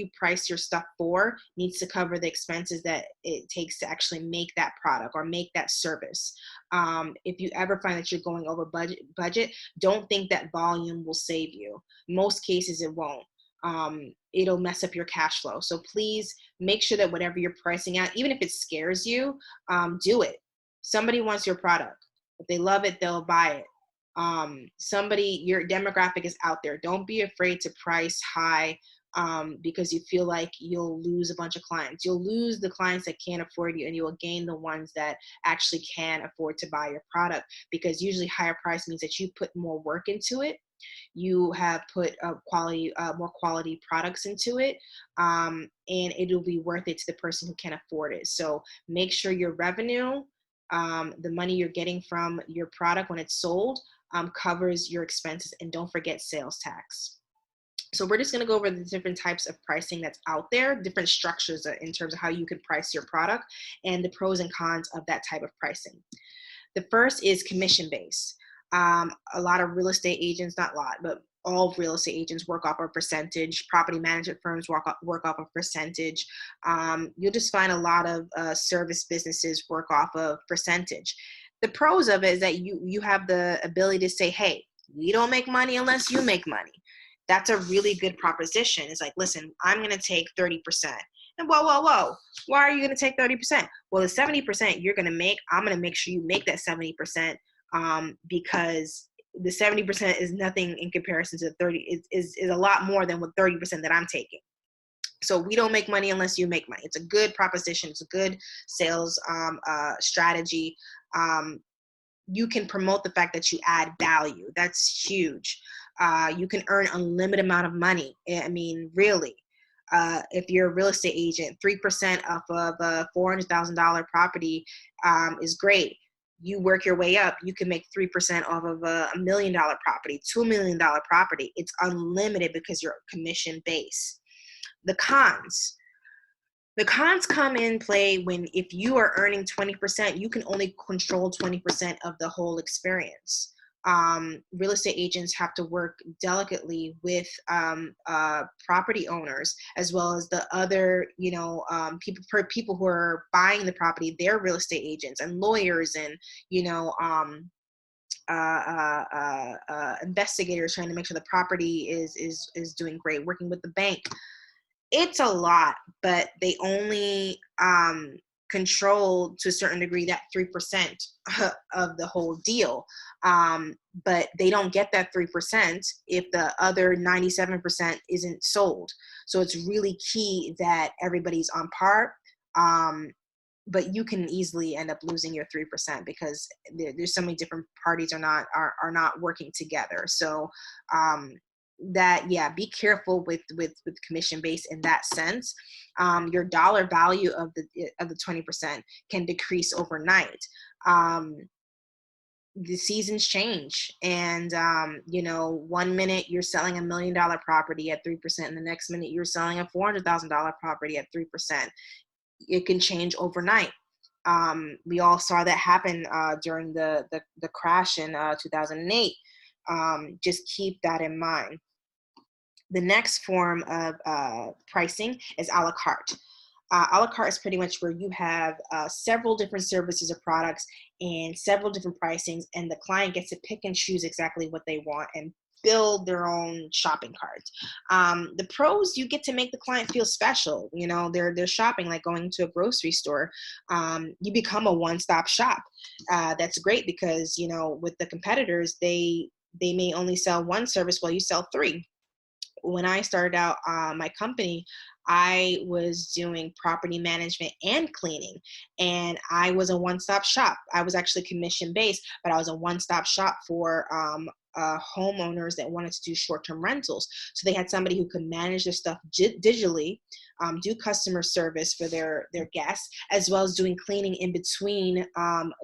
you price your stuff for needs to cover the expenses that it takes to actually make that product or make that service. If you ever find that you're going over budget, don't think that volume will save you. Most cases it won't. It'll mess up your cash flow. So please make sure that whatever you're pricing at, even if it scares you, do it. Somebody wants your product. If they love it, they'll buy it. Your demographic is out there. Don't be afraid to price high because you feel like you'll lose a bunch of clients. You'll lose the clients that can't afford you, and you will gain the ones that actually can afford to buy your product, because usually higher price means that you put more work into it. You have put more quality products into it, and it'll be worth it to the person who can afford it. So make sure your revenue, the money you're getting from your product when it's sold, covers your expenses, and don't forget sales tax. So we're just going to go over the different types of pricing that's out there, different structures in terms of how you can price your product, and the pros and cons of that type of pricing. The first is commission based. A lot of real estate agents, not a lot, but all real estate agents work off a percentage. Property management firms work off a percentage. You'll just find a lot of service businesses work off of percentage. The pros of it is that you have the ability to say, hey, we don't make money unless you make money. That's a really good proposition. It's like, listen, I'm going to take 30%. And whoa. Why are you going to take 30%? Well, the 70% you're going to make, I'm going to make sure you make that 70%, because the 70% is nothing in comparison to the 30. Is a lot more than what 30% that I'm taking. So we don't make money unless you make money. It's a good proposition. It's a good sales strategy. You can promote the fact that you add value. That's huge. You can earn unlimited amount of money. I mean, really. If you're a real estate agent, 3% off of a $400,000 property is great. You work your way up, you can make 3% off of a $1 million property, $2 million property. It's unlimited because you're commission based. The cons come in play when, if you are earning 20%, you can only control 20% of the whole experience. Real estate agents have to work delicately with property owners, as well as the other, people who are buying the property. They're real estate agents and lawyers and, investigators trying to make sure the property is doing great, working with the bank. It's a lot, but they only control to a certain degree that 3% of the whole deal. But they don't get that 3% if the other 97% isn't sold. So it's really key that everybody's on par. But you can easily end up losing your 3% because there's so many different parties are not working together. So be careful with commission based in that sense. Your dollar value of the 20% can decrease overnight. The seasons change, and 1 minute you're selling $1 million property at 3%, and the next minute you're selling a $400,000 property at 3%. It can change overnight. We all saw that happen during the crash in 2008. Just keep that in mind. The next form of pricing is a la carte. A la carte is pretty much where you have several different services or products and several different pricings, and the client gets to pick and choose exactly what they want and build their own shopping carts. The pros, you get to make the client feel special. They're shopping like going to a grocery store. You become a one-stop shop. That's great because, with the competitors, they may only sell one service while you sell three. When I started out my company, I was doing property management and cleaning, and I was a one-stop shop. I was actually commission-based, but I was a one-stop shop for homeowners that wanted to do short-term rentals. So they had somebody who could manage their stuff digitally, do customer service for their guests, as well as doing cleaning in between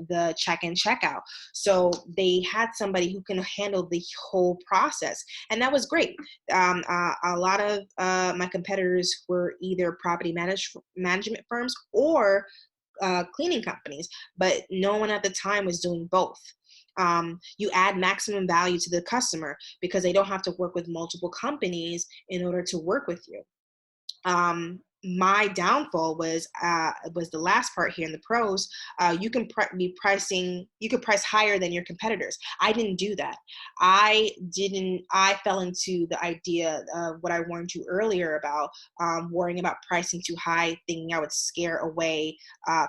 the check-in, check-out. So they had somebody who can handle the whole process, and that was great. A lot of my competitors were either property management firms or cleaning companies, but no one at the time was doing both. You add maximum value to the customer because they don't have to work with multiple companies in order to work with you. My downfall was the last part here in the pros. You can you could price higher than your competitors. I didn't do that. I fell into the idea of what I warned you earlier about, worrying about pricing too high, thinking I would scare away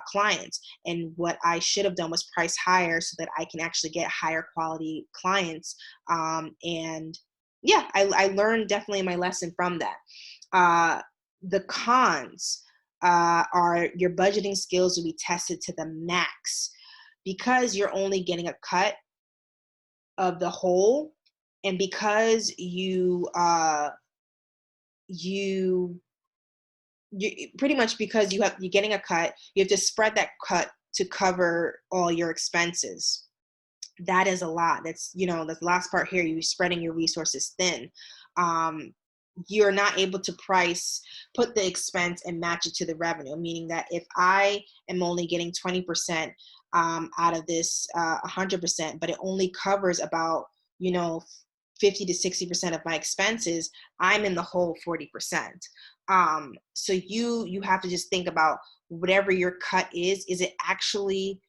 clients. And what I should have done was price higher so that I can actually get higher quality clients. And yeah, I learned definitely my lesson from that. The cons are your budgeting skills will be tested to the max because you're only getting a cut of the whole, and because you pretty much because you're getting a cut, you have to spread that cut to cover all your expenses. That is a lot. That's, the last part here, you spreading your resources thin. You're not able to put the expense and match it to the revenue, meaning that if I am only getting 20% out of this 100%, but it only covers about, 50 to 60% of my expenses, I'm in the whole 40%. So you have to just think about whatever your cut is it actually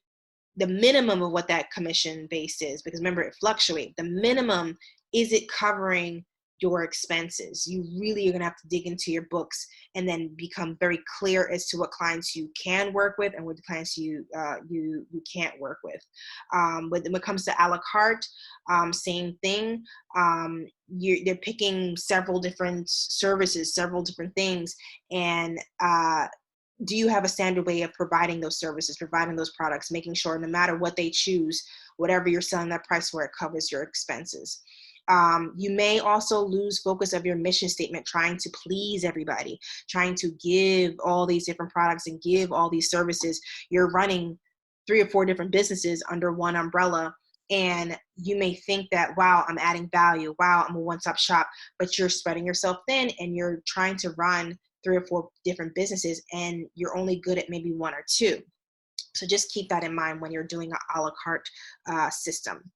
the minimum of what that commission base is? Because remember, it fluctuates. The minimum, is it covering your expenses? You really are going to have to dig into your books and then become very clear as to what clients you can work with and what clients you can't work with. When it comes to a la carte, same thing. They're picking several different services, several different things, and do you have a standard way of providing those services, providing those products, making sure no matter what they choose, whatever you're selling that price for, it covers your expenses. You may also lose focus of your mission statement, trying to please everybody, trying to give all these different products and give all these services. You're running 3 or 4 different businesses under one umbrella, and you may think that, wow, I'm adding value. Wow, I'm a one-stop shop, but you're spreading yourself thin and you're trying to run 3 or 4 different businesses and you're only good at maybe 1 or 2. So just keep that in mind when you're doing an a la carte system.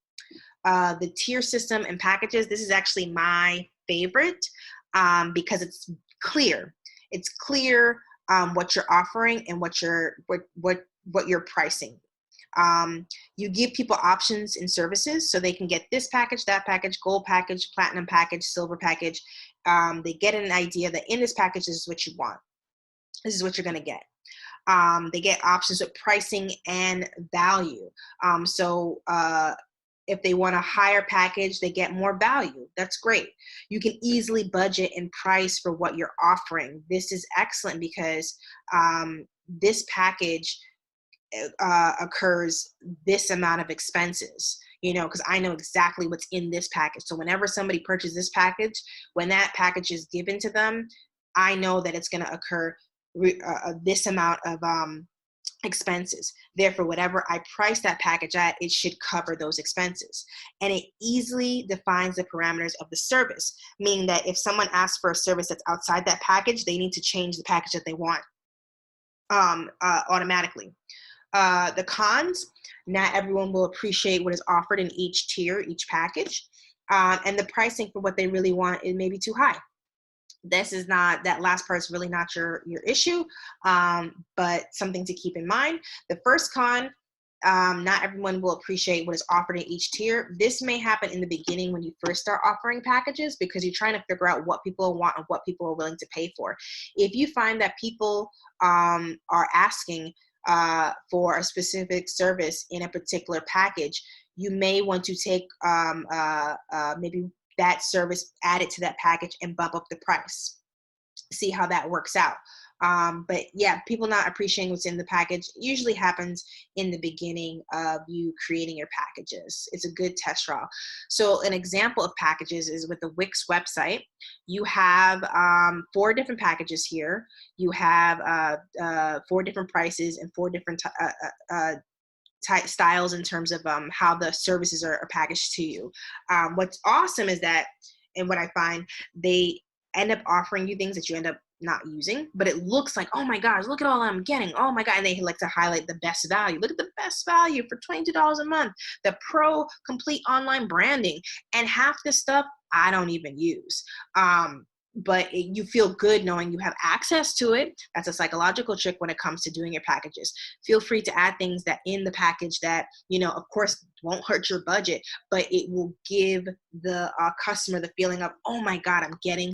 The tier system and packages, this is actually my favorite because it's clear. It's clear what you're offering and what you're pricing. You give people options in services so they can get this package, that package, gold package, platinum package, silver package. They get an idea that in this package, this is what you want. This is what you're going to get. They get options of pricing and value. So if they want a higher package, they get more value. That's great. You can easily budget and price for what you're offering. This is excellent because this package occurs this amount of expenses, because I know exactly what's in this package. So whenever somebody purchases this package, when that package is given to them, I know that it's going to occur this amount of expenses. Therefore, whatever I price that package at, it should cover those expenses. And it easily defines the parameters of the service, meaning that if someone asks for a service that's outside that package, they need to change the package that they want automatically. The cons, not everyone will appreciate what is offered in each tier, each package, and the pricing for what they really want is maybe too high. That last part is really not your issue, but something to keep in mind. The first con, not everyone will appreciate what is offered in each tier. This may happen in the beginning when you first start offering packages because you're trying to figure out what people want and what people are willing to pay for. If you find that people are asking for a specific service in a particular package, you may want to take maybe that service, add it to that package and bump up the price. See how that works out. But yeah, people not appreciating what's in the package usually happens in the beginning of you creating your packages. It's a good test trial. So an example of packages is with the Wix website. You have 4 different packages here. You have 4 different prices and 4 different styles in terms of how the services are packaged to you. What's awesome is that, and what I find, they end up offering you things that you end up not using, but it looks like, oh my gosh, look at all I'm getting. Oh my God. And they like to highlight the best value. Look at the best value for $22 a month, the pro complete online branding, and half the stuff I don't even use. you feel good knowing you have access to it. That's a psychological trick when it comes to doing your packages. Feel free to add things that in the package that, of course, won't hurt your budget, but it will give the customer the feeling of, oh my God, I'm getting